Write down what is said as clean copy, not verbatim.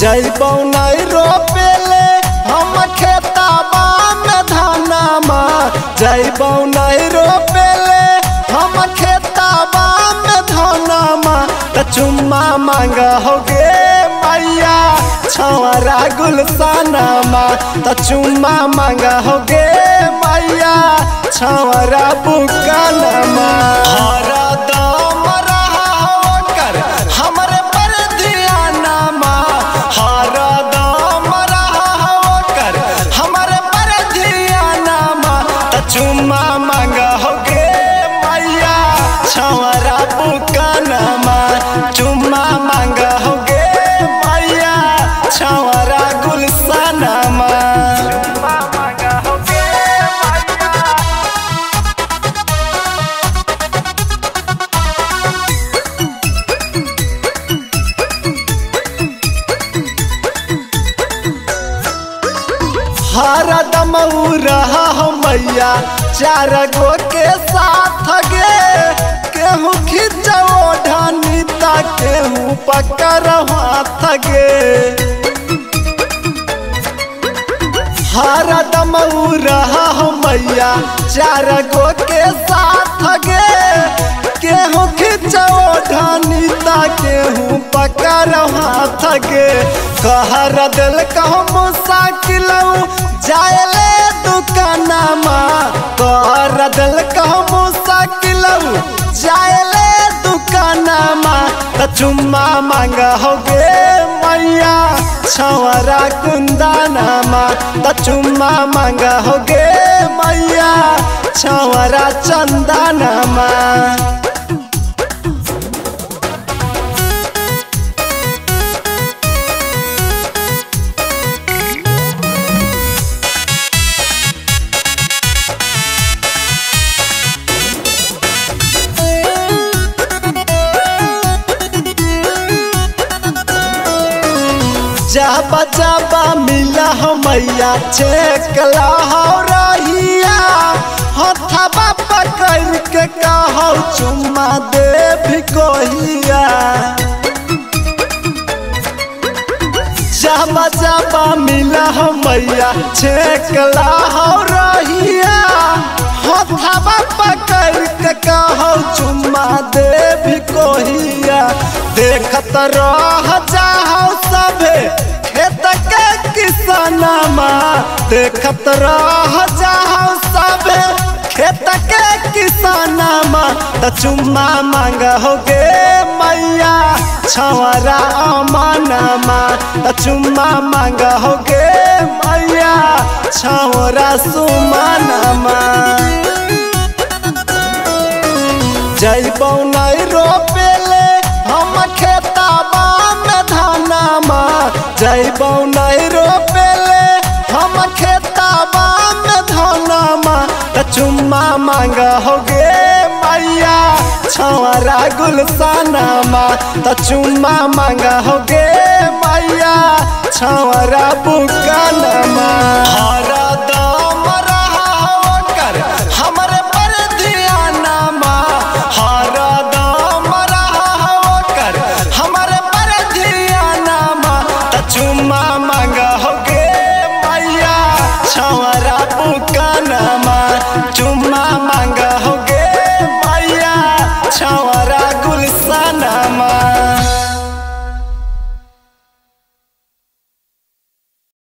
जइबौ नहीं रोपेले हम खेताबा में धानमा। जइबौ नहीं रोपेले हम खेताबा में धानमा। त चुम्मा मांग होगे मैया छवरा गुलशनमा। त चुम्मा मांग होगे मैया छवरा बुकानमा। हरदम रहा होकर हमरे पर ध्यानमा। हरदम रहा होकर हमरे पर ध्यानमा। त चुम्मा मांग होगे मैया छवरा बुकानमा। चुम्मा मांग होगे मैया छवरा गुलशनमा। हरदम रहा हो मैया चार गो के साथ गे। केहू खिंचो ढानी ता केहू पकड़ हाथ गे। हरदम रहा हो मैया चार गो के साथ गे। केहू खिंचो ढानी ता केहू पकड़ हाथ गे। कहर दिल कहूँ मुसाकिल जायले दुकानमा। कहर दिल कहूँ मुसाकिल जायले दुकानमा। त चुम्मा मांग होगे मैया छवरा कुंदनमा। त चुम्मा मांग होगे मैया छवरा चंदनमा। जाबा जाबा मिला हो मैया छेकला हो रहिया। हथबा पकड़ के कहो चुम्मा दे भी कोहिया। जाबा जाबा मिला हो मैया छेकला हो रहिया। हथबा पकड़ के कहो चुम्मा दे भी कोहिया। देखत रह जाओ सभे खेत के किसानमा। देखत रह जाओ सभे खेत के किसानमा। त चुम्मा मांग होगे मैया छवरा अमनमा। त चुम्मा मांग होगे मैया छवरा सुमनमा। जइबौ नहीं रोपेले हम खेताबा में धानमा। जइबौ नहीं रोपेले हम खेताबा में धानमा। त चुम्मा मांग होगे मैया छवरा गुलशनमा। त चुम्मा मांग होगे मैया छवरा बुकानमा। हरदम रहा होकर हमरे पर ध्यानमा। हरदम रहा होकर हमरे पर ध्यानमा। त चुम्मा मांग होगे मैया छवरा बुकानमा।